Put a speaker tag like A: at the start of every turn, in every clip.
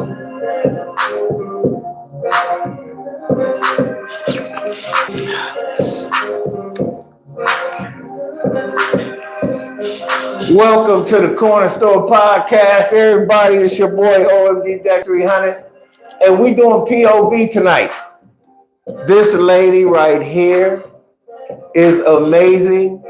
A: Welcome to the Corner Store Podcast. Everybody, it's your boy OMD Deck 300, and we doing POV tonight. This lady right here is amazing.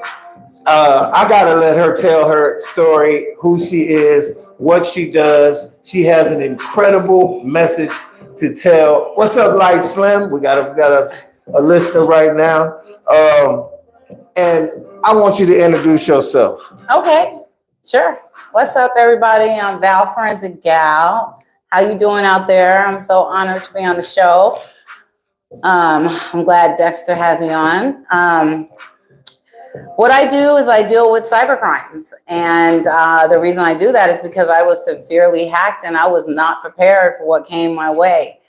A: I gotta let her tell her story, who she is, what she does. She has an incredible message to tell. What's up, Light Slim? We got a listener right now, and I want you to introduce yourself.
B: Okay, sure. What's up, everybody? I'm VAL FORENSIC GAL. How you doing out there? I'm so honored to be on the show. I'm glad Dexter has me on. What I do is I deal with cybercrimes, and the reason I do that is because I was severely hacked and I was not prepared for what came my way.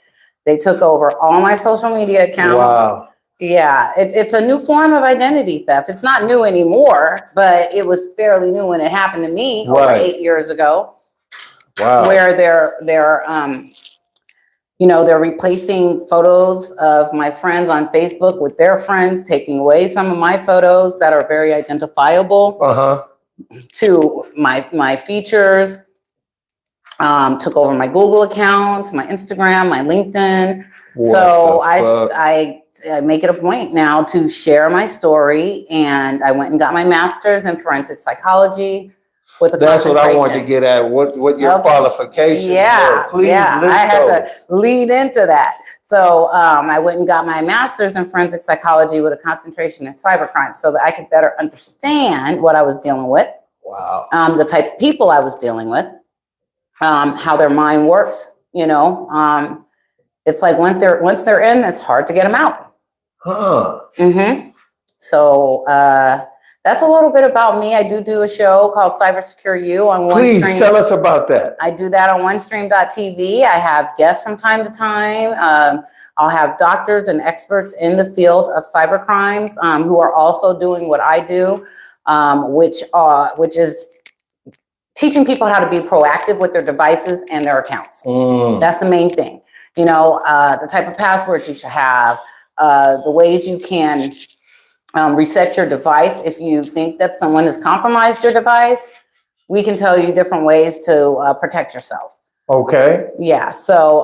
B: They took over all my social media accounts.
A: Wow.
B: Yeah, it's a new form of identity theft. It's not new anymore, but it was fairly new when it happened to me over 8 years ago.
A: Wow.
B: Where they're replacing photos of my friends on Facebook with their friends, taking away some of my photos that are very identifiable to my features. Took over my Google accounts, my Instagram, my LinkedIn. So I make it a point now to share my story, and I went and got my master's in forensic psychology with a
A: That's what I wanted to get at. What your qualifications were. Please list
B: I had to lead into that. So I went and got my master's in forensic psychology with a concentration in cybercrime so that I could better understand what I was dealing with.
A: Wow.
B: The type of people I was dealing with, how their mind works, it's like once they're in, it's hard to get them out. So that's a little bit about me. I do a show called Cybersecure You on OneStream.
A: Please tell us about that.
B: I do that on OneStream.tv. I have guests from time to time. I'll have doctors and experts in the field of cybercrimes who are also doing what I do, which is teaching people how to be proactive with their devices and their accounts. That's the main thing. The type of passwords you should have, the ways you can reset your device if you think that someone has compromised your device. We can tell you different ways to protect yourself.
A: Okay.
B: Yeah. So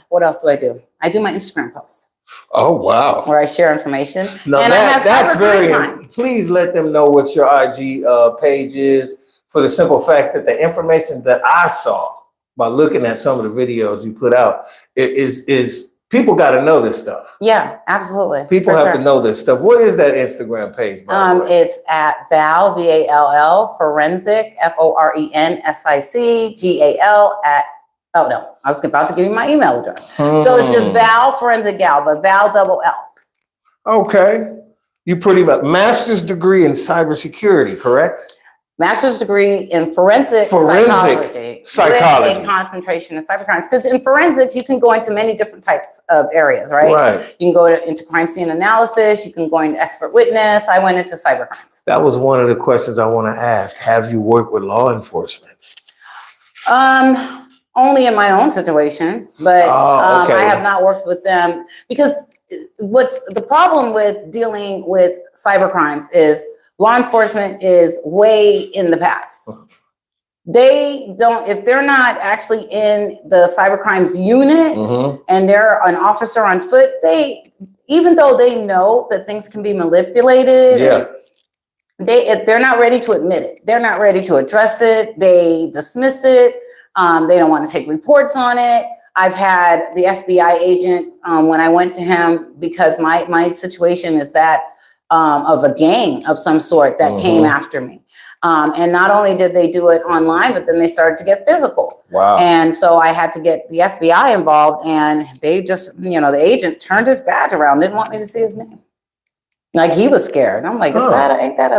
B: what else do? I do my Instagram posts.
A: Oh, wow.
B: Where I share information.
A: No,
B: and
A: that's very time. Please let them know what your IG page is, for the simple fact that the information that I saw by looking at some of the videos you put out is people got to know this stuff.
B: Yeah, absolutely.
A: People have to know this stuff. What is that Instagram page?
B: It's at VAL, VALL, Forensic, FORENSIC GAL at, oh no, I was about to give you my email address. So it's just VAL FORENSIC GAL, but VAL double L.
A: Okay. You pretty much master's degree in cybersecurity, correct?
B: Master's degree in forensic psychology with a concentration in cybercrimes. Because in forensics, you can go into many different types of areas, right? You can go into crime scene analysis. You can go into expert witness. I went into cybercrimes.
A: That was one of the questions I want to ask. Have you worked with law enforcement?
B: Only in my own situation, but I have not worked with them, because what's the problem with dealing with cybercrimes is law enforcement is way in the past. They don't, if they're not actually in the cybercrimes unit and they're an officer on foot, even though they know that things can be manipulated, they're not ready to admit it. They're not ready to address it. They dismiss it. They don't want to take reports on it. I've had the FBI agent, when I went to him, because my situation is that of a gang of some sort that came after me. And not only did they do it online, but then they started to get physical. Wow. And so I had to get the FBI involved, and they just, the agent turned his badge around, didn't want me to see his name. Like, he was scared. I'm like, ain't that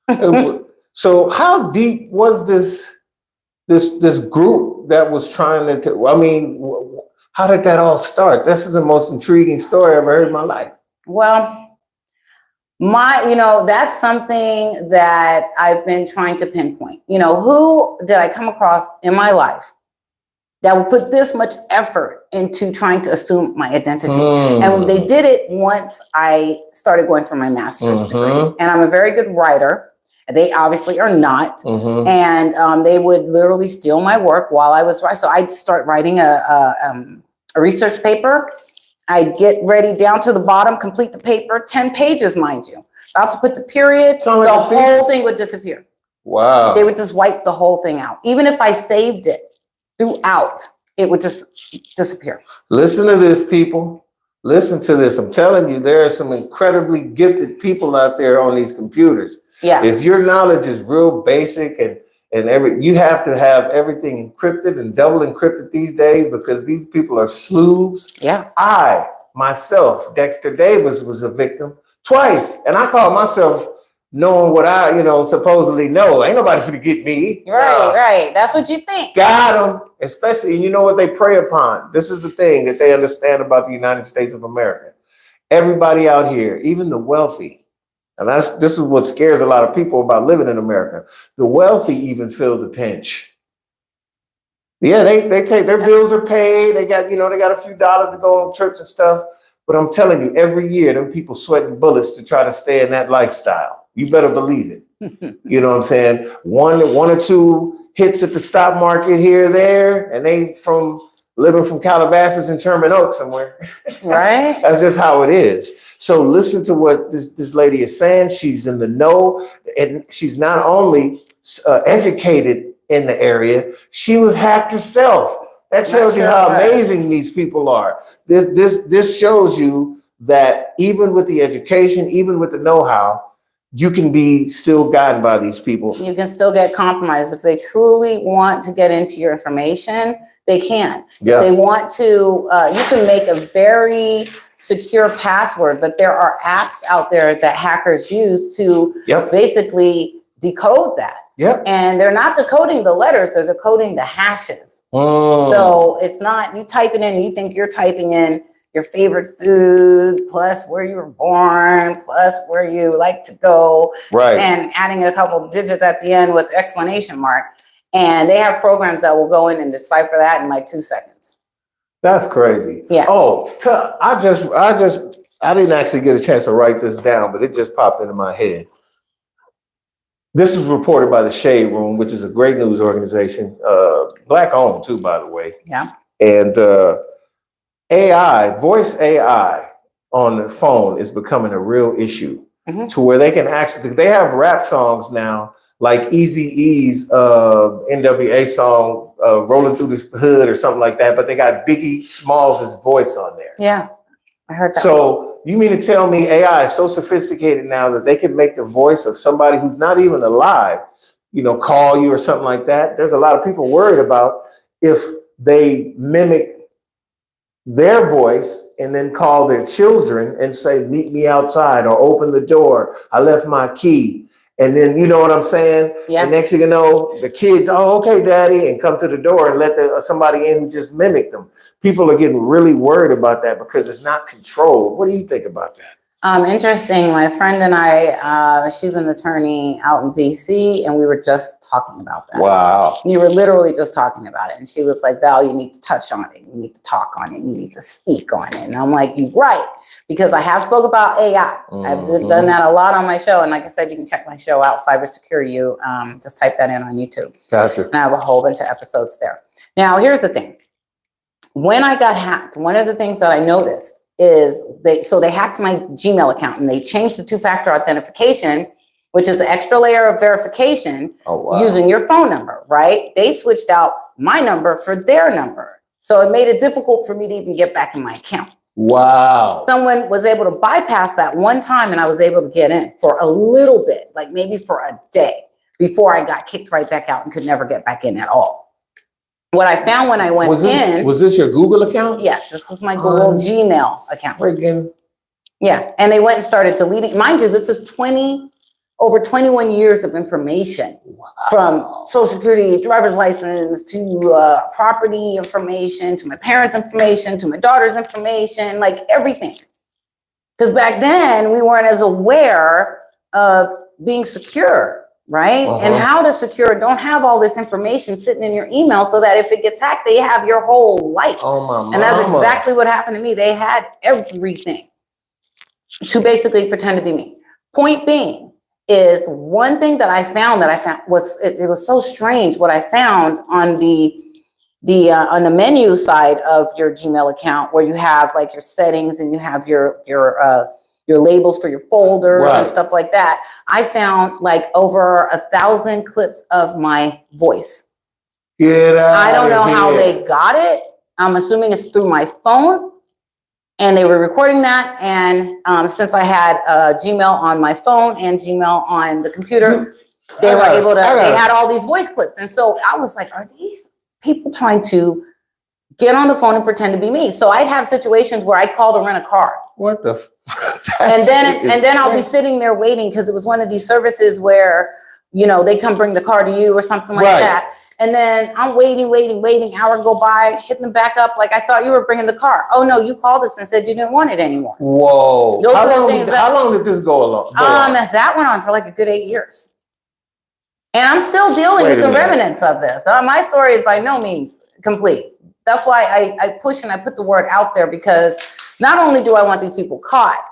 B: a...
A: So how deep was this group that was trying to, I mean, how did that all start? This is the most intriguing story I've ever heard in my life.
B: Well, that's something that I've been trying to pinpoint. Who did I come across in my life that would put this much effort into trying to assume my identity. And they did it once I started going for my master's degree. And I'm a very good writer. They obviously are not. And they would literally steal my work while I was writing. So I'd start writing a research paper. I'd get ready down to the bottom, complete the paper, 10 pages, mind you. About to put the period, the whole thing would disappear.
A: Wow.
B: They would just wipe the whole thing out. Even if I saved it throughout, it would just disappear.
A: Listen to this, people. Listen to this. I'm telling you, there are some incredibly gifted people out there on these computers.
B: Yeah.
A: If your knowledge is real basic and you have to have everything encrypted and double encrypted these days because these people are sleuths.
B: Yeah.
A: I, myself, Dexter Davis was a victim twice. And I call myself knowing what I, supposedly know. Ain't nobody finna get me.
B: Right. That's what you think.
A: Got them. Especially, and you know what they prey upon? This is the thing that they understand about the United States of America. Everybody out here, even the wealthy, and this is what scares a lot of people about living in America. The wealthy even feel the pinch. Yeah, they take their bills are paid. They got, they got a few dollars to go on trips and stuff. But I'm telling you, every year, them people sweating bullets to try to stay in that lifestyle. You better believe it. You know what I'm saying? One or two hits at the stock market here or there, and they living from Calabasas and Sherman Oaks somewhere.
B: Right.
A: That's just how it is. So listen to what this lady is saying. She's in the know, and she's not only educated in the area, she was hacked herself. That shows you how amazing these people are. This shows you that even with the education, even with the know-how, you can be still guided by these people.
B: You can still get compromised. If they truly want to get into your information, they can.
A: Yeah.
B: If they want to, you can make a very secure password, but there are apps out there that hackers use to basically decode that.
A: Yep.
B: And they're not decoding the letters, they're decoding the hashes. So it's not, you type it in and you think you're typing in your favorite food, plus where you were born, plus where you like to go.
A: Right.
B: And adding a couple digits at the end with exclamation mark. And they have programs that will go in and decipher that in like 2 seconds.
A: That's crazy.
B: Yeah.
A: Oh, I didn't actually get a chance to write this down, but it just popped into my head. This is reported by the Shade Room, which is a great news organization, Black owned too, by the way.
B: Yeah.
A: And voice AI on the phone is becoming a real issue to where they can actually, they have rap songs now, like Eazy-E's NWA song, Rolling Through the Hood or something like that, but they got Biggie Smalls' voice on there.
B: Yeah, I heard that.
A: So you mean to tell me AI is so sophisticated now that they can make the voice of somebody who's not even alive, call you or something like that? There's a lot of people worried about if they mimic their voice and then call their children and say, meet me outside or open the door. I left my key. And then, you know what I'm saying?
B: Yeah.
A: And next thing you know, the kids, oh, okay, daddy, and come to the door and let somebody in who just mimicked them. People are getting really worried about that because it's not controlled. What do you think about that?
B: Interesting. My friend and I, she's an attorney out in DC, and we were just talking about that.
A: Wow.
B: We were literally just talking about it. And she was like, Val, you need to touch on it. You need to talk on it. You need to speak on it. And I'm like, you're right. Because I have spoke about AI. I've done that a lot on my show. And like I said, you can check my show out, Cybersecure You. Just type that in on YouTube.
A: Gotcha.
B: And I have a whole bunch of episodes there. Now, here's the thing. When I got hacked, one of the things that I noticed is they hacked my Gmail account and they changed the two-factor authentication, which is an extra layer of verification using your phone number, right? They switched out my number for their number. So it made it difficult for me to even get back in my account.
A: Wow.
B: Someone was able to bypass that one time and I was able to get in for a little bit, like maybe for a day before I got kicked right back out and could never get back in at all. What I found when I went in.
A: Was this your Google account?
B: Yeah, this was my Google Gmail account.
A: Friggin'.
B: Yeah, and they went and started deleting. Mind you, this is over 21 years of information from Social Security, driver's license, to property information, to my parents' information, to my daughter's information, like everything. Because back then we weren't as aware of being secure. right? And how to secure, don't have all this information sitting in your email so that if it gets hacked, they have your whole life.
A: Oh, my mama.
B: And that's exactly what happened to me. They had everything to basically pretend to be me. Point being is one thing that I found was, it was so strange what I found on on the menu side of your Gmail account, where you have like your settings and you have your labels for your folders and stuff like that. I found like over 1,000 clips of my voice. I don't know how they got it. I'm assuming it's through my phone, and they were recording that. And since I had Gmail on my phone and Gmail on the computer, they were able to. They had all these voice clips, and so I was like, "Are these people trying to get on the phone and pretend to be me?" So I'd have situations where I'd call to rent a car.
A: What the?
B: And then I'll be sitting there waiting, because it was one of these services where, you know, they come bring the car to you or something like that. And then I'm waiting, hour go by, hitting them back up like, I thought you were bringing the car. Oh no, you called us and said you didn't want it anymore.
A: Whoa. How long did this go along?
B: That went on for like a good 8 years. And I'm still dealing with the remnants of this. My story is by no means complete. That's why I push and I put the word out there, because not only do I want these people caught,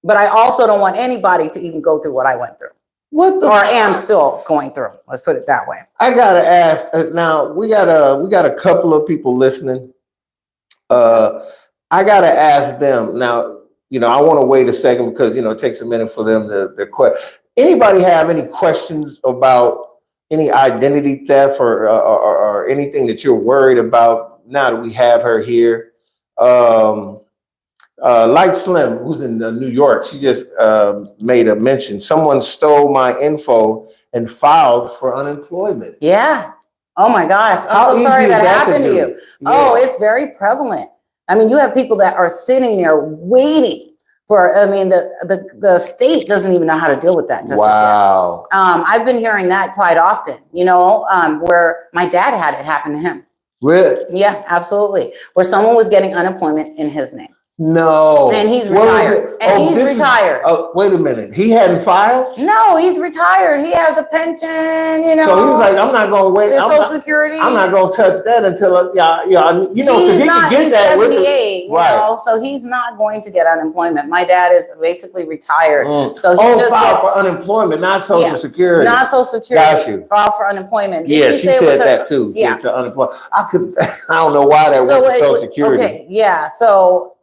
B: but I also don't want anybody to even go through what I went through. Am still going through. Let's put it that way.
A: I gotta ask. Now we got a couple of people listening. I gotta ask them now. You know, I want to wait a second, because it takes a minute for them to question. Anybody have any questions about any identity theft or anything that you're worried about now that we have her here? Light Slim, who's in New York, she just made a mention. Someone stole my info and filed for unemployment.
B: Yeah. Oh my gosh. I'm so sorry that happened to you. Yeah. Oh, it's very prevalent. I mean, you have people that are sitting there waiting for, I mean, the state doesn't even know how to deal with that just
A: wow.
B: Yet. I've been hearing that quite often, where my dad had it happen to him.
A: Really?
B: Yeah, absolutely. Where someone was getting unemployment in his name.
A: No.
B: And he's retired. Retired.
A: Wait a minute. He hadn't filed?
B: No, he's retired. He has a pension,
A: So he was like, I'm not going to wait.
B: Social Security.
A: I'm not going to touch that until, because he can get that with it.
B: Right. So he's not going to get unemployment. My dad is basically retired. So he just
A: filed for unemployment, not Social Security.
B: Not Social Security.
A: Got you.
B: Filed for unemployment.
A: She said that too. Yeah. To unemployment. I don't know why that went to Social Security.
B: Okay. Yeah. So.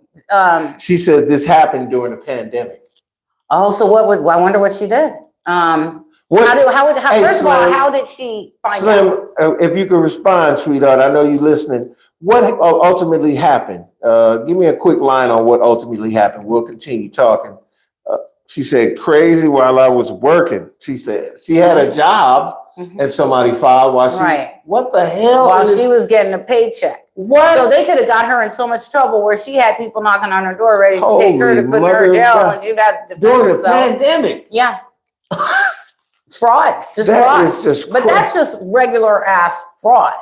A: She said this happened during the pandemic.
B: Oh, so I wonder what she did. First of all, how did she find out?
A: If you could respond, sweetheart, I know you're listening. What ultimately happened? Give me a quick line on what ultimately happened. We'll continue talking. She said, crazy while I was working. She said she had a job and somebody filed while she, what the hell?
B: While she was getting a paycheck.
A: What?
B: So they could have got her in so much trouble where she had people knocking on her door ready to take her to put her in jail, and she'd have to defend herself.
A: During the pandemic.
B: Yeah. Fraud. Just fraud. But that's just regular ass fraud,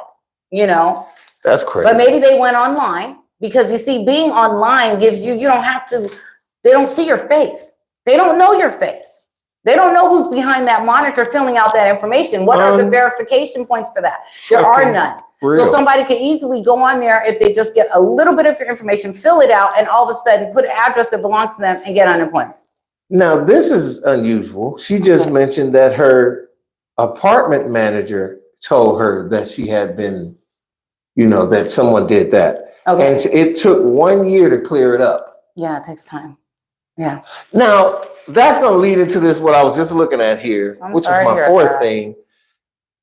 A: That's crazy.
B: But maybe they went online, because you see, being online gives you don't have to, they don't see your face. They don't know your face. They don't know who's behind that monitor filling out that information. What are the verification points for that? There are none. So somebody could easily go on there if they just get a little bit of your information, fill it out, and all of a sudden put an address that belongs to them and get unemployment.
A: Now, this is unusual. She just mentioned that her apartment manager told her that she had been, that someone did that. Okay. And it took 1 year to clear it up.
B: Yeah, it takes time. Yeah.
A: Now, that's going to lead into this, what I was just looking at here, which is my fourth thing.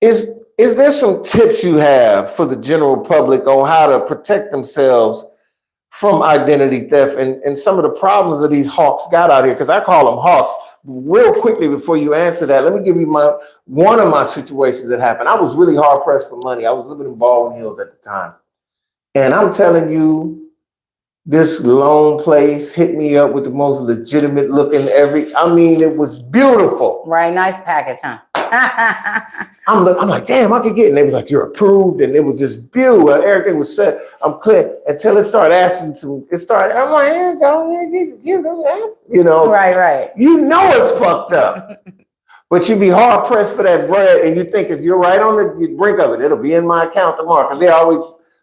A: Is there some tips you have for the general public on how to protect themselves from identity theft and some of the problems that these hawks got out here? Because I call them hawks. Real quickly, before you answer that, let me give you one of my situations that happened. I was really hard pressed for money. I was living in Baldwin Hills at the time. And I'm telling you, this loan place hit me up with the most legitimate looking it was beautiful.
B: Right, nice package, huh?
A: I'm like, damn, I could get it. And they was like, you're approved. And it was just beautiful. Everything was set. I'm clear until it started asking I'm like, Right.
B: Right.
A: It's fucked up. But you be hard pressed for that bread, and you think if you're right on the brink of it, it'll be in my account tomorrow. Because they always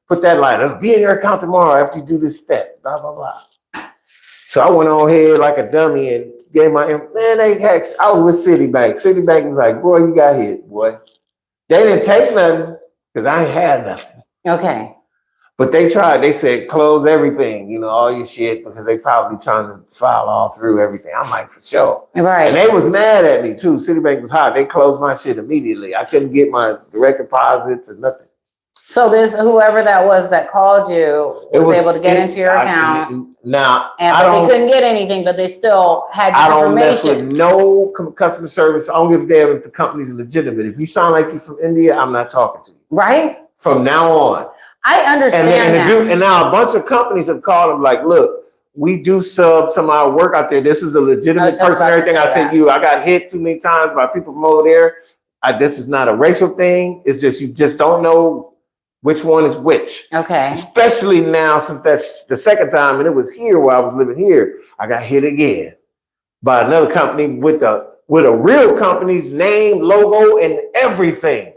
A: put that line, it'll be in your account tomorrow after you do this step, blah, blah, blah. So I went on here like a dummy and gave my, man, I was with Citibank. Citibank was like, boy, you got hit, boy. They didn't take nothing because I ain't had nothing.
B: Okay.
A: But they tried, they said, close everything, you know, all your shit, because they probably trying to file all through everything. I'm like, for sure.
B: Right.
A: And they was mad at me too. Citibank was hot. They closed my shit immediately. I couldn't get my direct deposits or nothing.
B: So this, whoever that was that called you was able to get into your account. But they couldn't get anything, but they still had your information.
A: I don't mess with no customer service. I don't give a damn if the company's legitimate. If you sound like you're from India, I'm not talking to you.
B: Right.
A: From now on.
B: I understand that.
A: And now a bunch of companies have called them like, look, we do sub some of our work out there. This is a legitimate person. Everything I said you, I got hit too many times by people from over there. This is not a racial thing. It's just, you just don't know which one is which.
B: Okay.
A: Especially now, since that's the second time, and it was here where I was living here, I got hit again by another company with a real company's name, logo, and everything.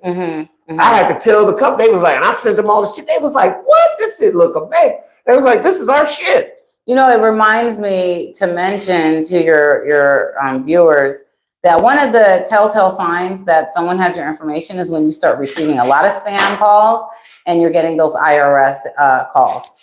A: I had to tell the company. They was like, and I sent them all the shit. They was like, what? This shit look amazing. They was like, this is our shit.
B: You know, it reminds me to mention to your viewers that one of the telltale signs that someone has your information is when you start receiving a lot of spam calls and you're getting those IRS calls.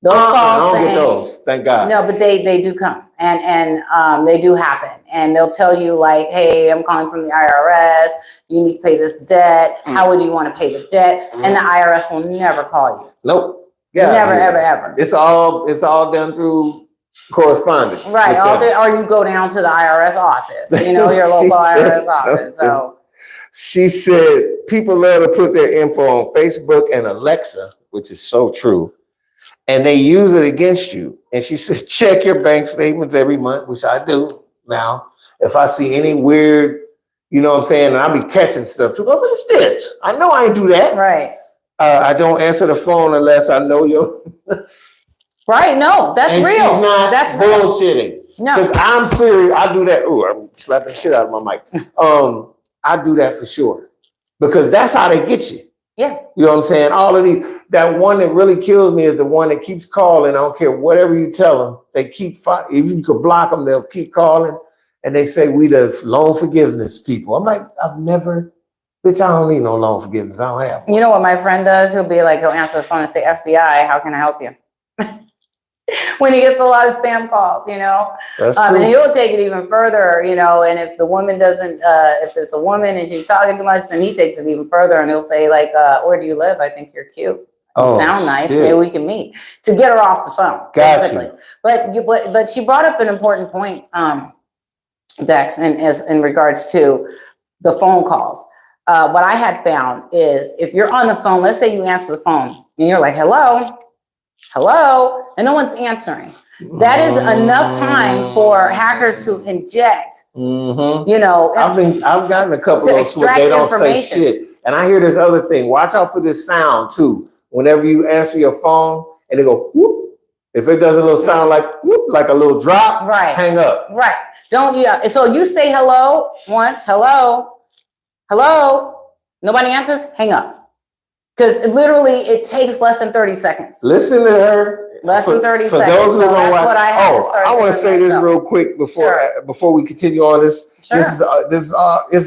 B: Those calls,
A: I don't get those, thank God.
B: No, but they do come and they do happen. And they'll tell you like, hey, I'm calling from the IRS. You need to pay this debt. How would you want to pay the debt? And the IRS will never call you.
A: Nope. Yeah,
B: never, ever.
A: It's all done through correspondence.
B: Right. Or you go down to the IRS office, you know, your local IRS office. So
A: she said people love to put their info on Facebook and Alexa, which is so true. And they use it against you. And she says, check your bank statements every month, which I do now. If I see any weird, you know what I'm saying, and I'll be catching stuff too. But what is this? I know I ain't do that.
B: Right.
A: I don't answer the phone unless I know you.
B: Right. No, that's real.
A: She's not
B: that's
A: bullshitting.
B: No.
A: Because I'm serious. I do that. Ooh, I'm slapping shit out of my mic. I do that for sure. Because that's how they get you.
B: Yeah.
A: You know what I'm saying? All of these. That one that really kills me is the one that keeps calling. I don't care whatever you tell them. They keep if you could block them, they'll keep calling. And they say, we the loan forgiveness people. I'm like, bitch, I don't need no loan forgiveness. I don't have one.
B: You know what my friend does? He'll answer the phone and say, FBI, how can I help you? When he gets a lot of spam calls, you know, and he'll take it even further, you know, and if the woman doesn't, if it's a woman and she's talking too much, then he takes it even further and he'll say like, where do you live? I think you're cute. You sound nice. Shit. Maybe we can meet, to get her off the phone. Basically. But she brought up an important point, Dex, in regards to the phone calls. What I had found is if you're on the phone, let's say you answer the phone and you're like, hello, and no one's answering. That is enough time for hackers to inject. You know,
A: I've gotten a couple of those where they don't say shit. And I hear this other thing. Watch out for this sound too. Whenever you answer your phone and they go whoop, if it does a little sound like whoop, like a little drop,
B: right,
A: hang up.
B: Right. Don't so you say hello once, hello, nobody answers, hang up. Because literally it takes less than 30 seconds.
A: Listen to her.
B: Less than 30 seconds.
A: Those
B: so that's what I had to start.
A: I want to say this real quick before we continue on. This is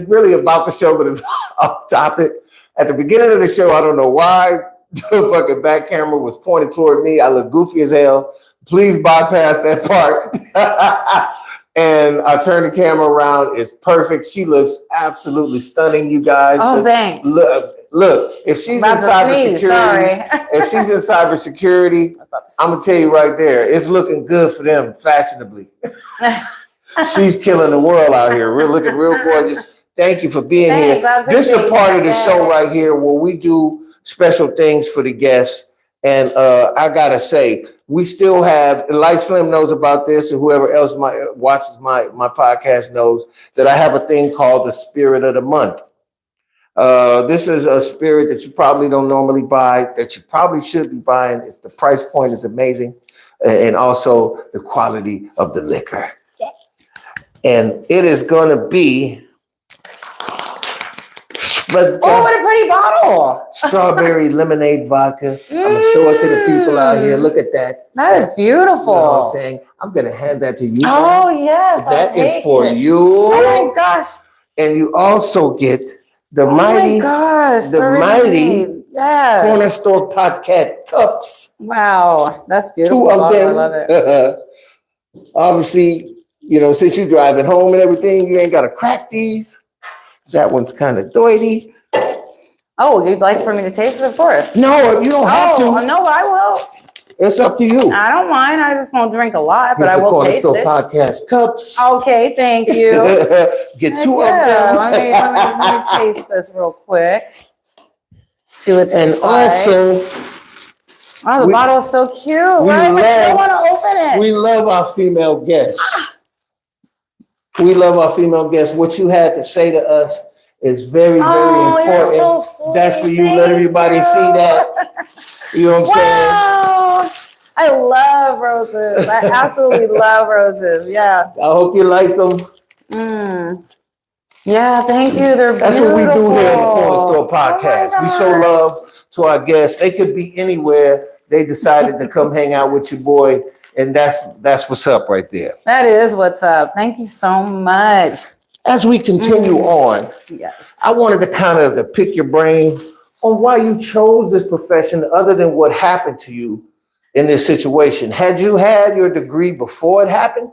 A: really about the show, but it's off topic. At the beginning of the show, I don't know why the fucking back camera was pointed toward me. I look goofy as hell. Please bypass that part. And I turn the camera around. It's perfect. She looks absolutely stunning, you guys.
B: Oh, thanks.
A: Look, if she's in cybersecurity, I'm gonna tell you right there, it's looking good for them fashionably. She's killing the world out here. We're looking real gorgeous. Thank you for being here. This is a part of the show right here where we do special things for the guests. And I gotta say, we still have, Light Slim knows about this, and whoever else watches my podcast knows that I have a thing called the Spirit of the Month. This is a spirit that you probably don't normally buy, that you probably should be buying if the price point is amazing, and also the quality of the liquor. And it is going to be But
B: oh, what a pretty bottle.
A: Strawberry lemonade vodka. I'm going to show it to the people out here. Look at that.
B: That's beautiful.
A: You know what I'm saying? I'm going to hand that to you.
B: Oh, yes.
A: That is for you.
B: Oh, my gosh.
A: And you also get the mighty Corner Store Podcast cups.
B: Wow, that's beautiful.
A: 2 of them.
B: I love it.
A: Obviously, you know, since you're driving home and everything, you ain't got to crack these. That one's kind of doity.
B: Oh, you'd like for me to taste it for us?
A: No, you don't have to.
B: No, I will.
A: It's up to you.
B: I don't mind. I just won't drink a lot, but I will taste it.
A: Podcast cups.
B: Okay, thank you.
A: Get 2 of them.
B: Let me taste this real quick. See what's inside.
A: And also,
B: oh, the bottle is so cute. Why would you want to open it?
A: We love our female guests. We love our female guests. What you had to say to us is very, very important.
B: You're so sweet.
A: That's for you. Let everybody see that. You know what I'm saying?
B: I love roses. I absolutely love roses. Yeah.
A: I hope you like them.
B: Yeah, thank you. They're beautiful.
A: That's what we do here in the Corner Store Podcast. We show love to our guests. They could be anywhere. They decided to come hang out with your boy. And that's what's up right there.
B: That is what's up. Thank you so much.
A: As we continue on,
B: yes,
A: I wanted to kind of pick your brain on why you chose this profession other than what happened to you in this situation. Had you had your degree before it happened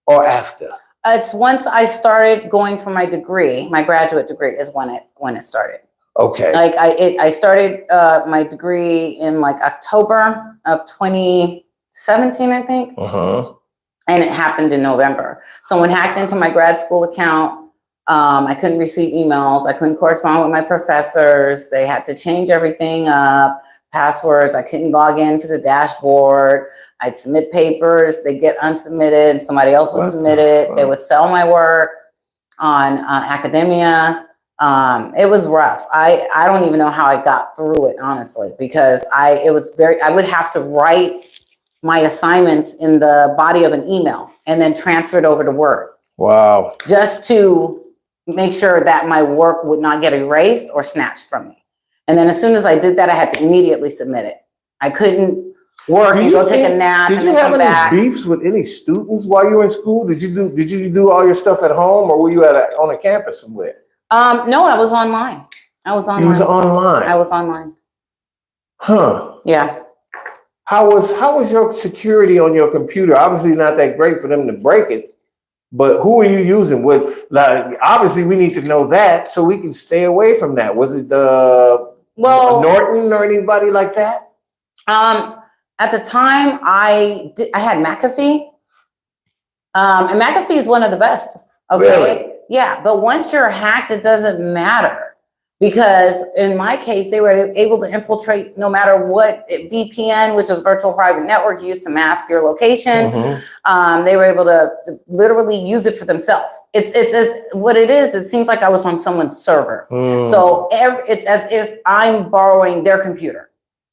A: or after?
B: It's once I started going for my degree, my graduate degree is when it started.
A: Okay.
B: Like I started my degree in like October of 2017, I think. And it happened in November. Someone hacked into my grad school account. I couldn't receive emails. I couldn't correspond with my professors. They had to change everything up, passwords. I couldn't log in to the dashboard. I'd submit papers. They'd get unsubmitted. Somebody else would submit it. They would sell my work on academia. It was rough. I don't even know how I got through it, honestly, because I would have to write my assignments in the body of an email and then transfer it over to Word.
A: Wow.
B: Just to make sure that my work would not get erased or snatched from me. And then as soon as I did that, I had to immediately submit it. I couldn't work and go take a nap and then come back.
A: Did you have any beefs with any students while you were in school? Did you do all your stuff at home, or were you on a campus somewhere?
B: No, I was online. You was online? I was online.
A: Huh.
B: Yeah.
A: How was your security on your computer? Obviously not that great for them to break it, but who are you using? Obviously we need to know that so we can stay away from that. Was it Norton or anybody like that?
B: At the time I had McAfee. And McAfee is one of the best. Okay.
A: Really?
B: Yeah, but once you're hacked, it doesn't matter. Because in my case, they were able to infiltrate no matter what VPN, which is virtual private network, used to mask your location. They were able to literally use it for themselves. It's what it is. It seems like I was on someone's server. So it's as if I'm borrowing their computer.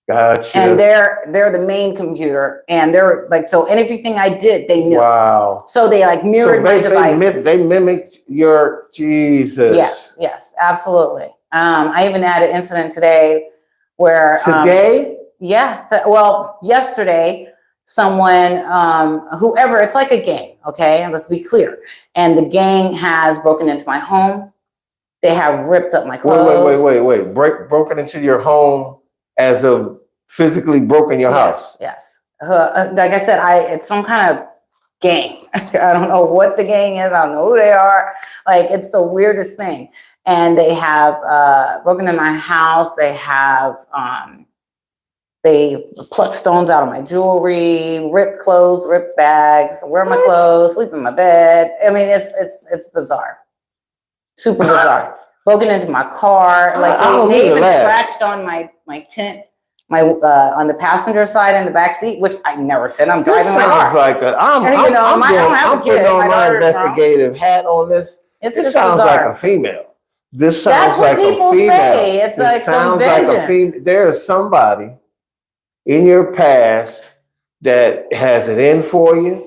A: Gotcha.
B: And they're the main computer, and they're like, so everything I did, they knew.
A: Wow.
B: So they like mirrored my devices.
A: They mimicked your Jesus.
B: Yes, absolutely. I even had an incident today where yesterday, someone, whoever, it's like a gang, okay? And let's be clear. And the gang has broken into my home. They have ripped up my clothes.
A: Wait. Broken into your home as of physically broken your house?
B: Yes. Like I said, it's some kind of gang. I don't know what the gang is. I don't know who they are. Like, it's the weirdest thing. And they have broken in my house. They have they plucked stones out of my jewelry, ripped clothes, ripped bags, wear my clothes, sleep in my bed. I mean, it's bizarre, super bizarre. Broken into my car. Like they even scratched on my tent, on the passenger side and the back seat, which I never said. I'm driving my car.
A: I'm putting on my investigative hat on this. It sounds like a female. This sounds like a female. That's what people say. It's like some vengeance. There is somebody in your past that has it in for you,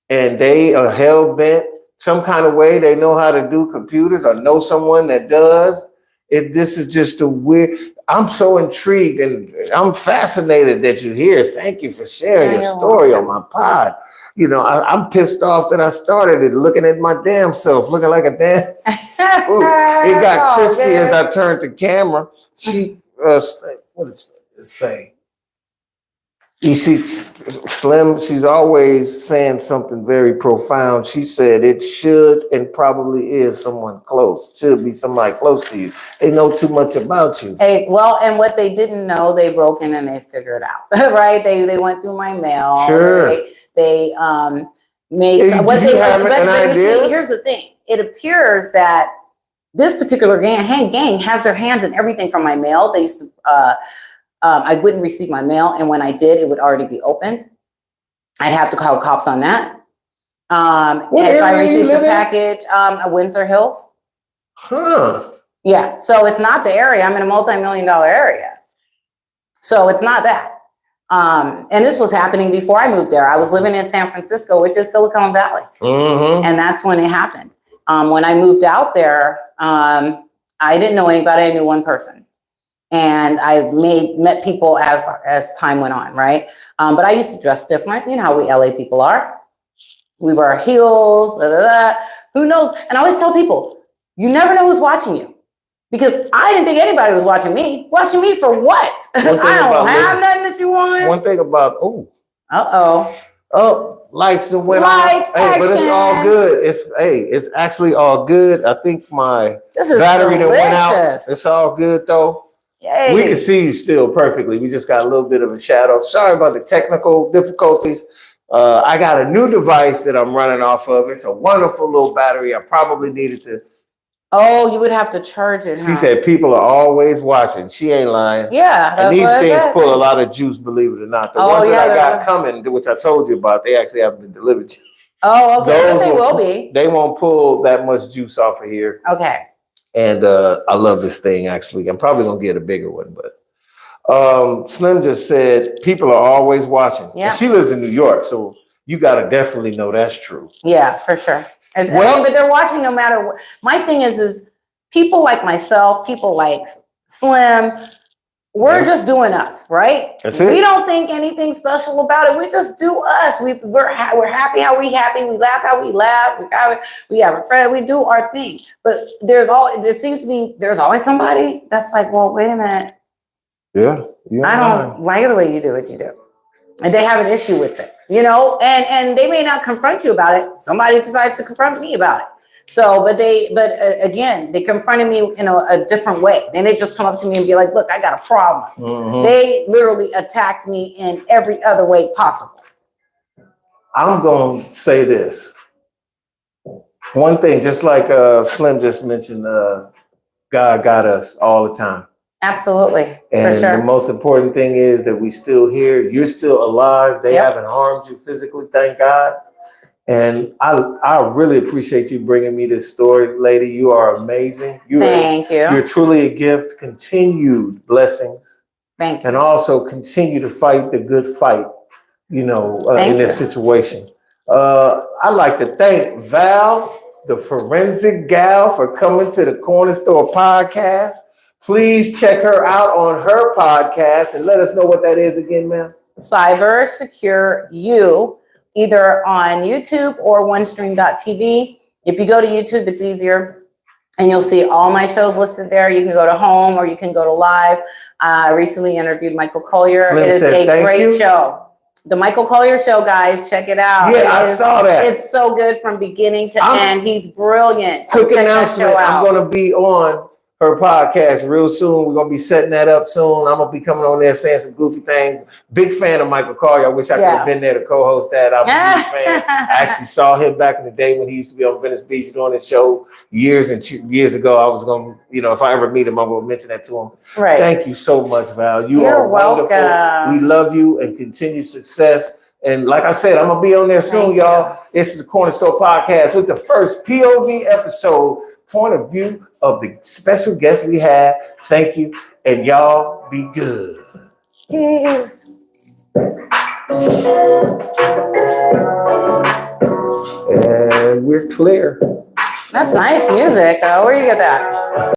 A: and they are hell bent some kind of way. They know how to do computers or know someone that does, This is just a weird. I'm so intrigued and I'm fascinated that you're here. Thank you for sharing your story on my pod. You know, I'm pissed off that I started it looking at my damn self, looking like a damn. It got crispy as I turned the camera. She, what does it say? You see, Slim, she's always saying something very profound. She said it should and probably is someone close. Should be somebody close to you. They know too much about you.
B: Hey, well, and what they didn't know, they broke in and they figured out, right? They went through my mail.
A: Sure.
B: They made what they
A: have
B: but
A: an idea?
B: You see, here's the thing. It appears that this particular gang has their hands in everything from my mail. They used to I wouldn't receive my mail, and when I did, it would already be open. I'd have to call cops on that. If I received a package, Windsor Hills.
A: Huh.
B: Yeah, so it's not the area. I'm in a multi-million-dollar area. So it's not that. And this was happening before I moved there. I was living in San Francisco, which is Silicon Valley.
A: Mm-hmm.
B: And that's when it happened. When I moved out there, I didn't know anybody. I knew one person. And I met people as time went on, right? But I used to dress different. You know how we LA people are. We wear heels, Who knows? And I always tell people, you never know who's watching you. Because I didn't think anybody was watching me. Watching me for what? I don't have nothing that you want.
A: One thing about, lights that went on. Hey, but it's all good. It's actually all good. I think my battery that went out. It's all good though. Yay. We can see you still perfectly. We just got a little bit of a shadow. Sorry about the technical difficulties. I got a new device that I'm running off of. It's a wonderful little battery. I probably needed to.
B: Oh, you would have to charge it.
A: She said people are always watching. She ain't lying.
B: Yeah.
A: And these things pull a lot of juice, believe it or not. The ones that I got coming, which I told you about, they actually haven't been delivered to you.
B: Oh, okay. But they will be.
A: They won't pull that much juice off of here.
B: Okay.
A: And I love this thing, actually. I'm probably going to get a bigger one. But Slim just said people are always watching. Yeah. And she lives in New York, so you got to definitely know that's true.
B: Yeah, for sure. But they're watching no matter what. My thing is people like myself, people like Slim, we're just doing us, right?
A: That's it.
B: We don't think anything special about it. We just do us. We're happy how we happy. We laugh how we laugh. We have a friend. We do our thing. But there seems to be there's always somebody that's like, well, wait a minute.
A: Yeah.
B: I don't like the way you do what you do. And they have an issue with it, you know, and they may not confront you about it. Somebody decided to confront me about it. So, but again, they confronted me in a different way. Then they just come up to me and be like, look, I got a problem. Mm-hmm. They literally attacked me in every other way possible.
A: I'm going to say this. One thing, just like Slim just mentioned, God got us all the time.
B: Absolutely.
A: And
B: for sure.
A: The most important thing is that we still here. You're still alive. They haven't harmed you physically, thank God. And I really appreciate you bringing me this story, lady. You are amazing.
B: Thank you.
A: You're truly a gift. Continued blessings.
B: Thank you.
A: And also continue to fight the good fight, in this situation. I'd like to thank Val, the Forensic Gal, for coming to the Corner Store Podcast. Please check her out on her podcast and let us know what that is again, ma'am.
B: Cyber Secure You, either on YouTube or onestream.tv. If you go to YouTube, it's easier and you'll see all my shows listed there. You can go to home or you can go to live. I recently interviewed Michael Collier. It is a great show. The Michael Collier Show, guys, check it out.
A: Yeah, I saw that.
B: It's so good from beginning to end. He's brilliant.
A: Quick announcement, I'm going to be on her podcast real soon. We're going to be setting that up soon. I'm going to be coming on there saying some goofy things. Big fan of Michael Collier. I wish I could have been there to co-host that. I'm a big fan. I actually saw him back in the day when he used to be on Venice Beach doing his show years ago. I was going to, if I ever meet him, I'm going to mention that to him. Right. Thank you so much, Val. You're wonderful. Welcome. We love you and continued success. And like I said, I'm going to be on there soon, y'all. This is the Corner Store Podcast with the first POV episode, point of view of the special guest we had. Thank you. And y'all be good.
B: Yes.
A: And we're clear.
B: That's nice music. Where you get that?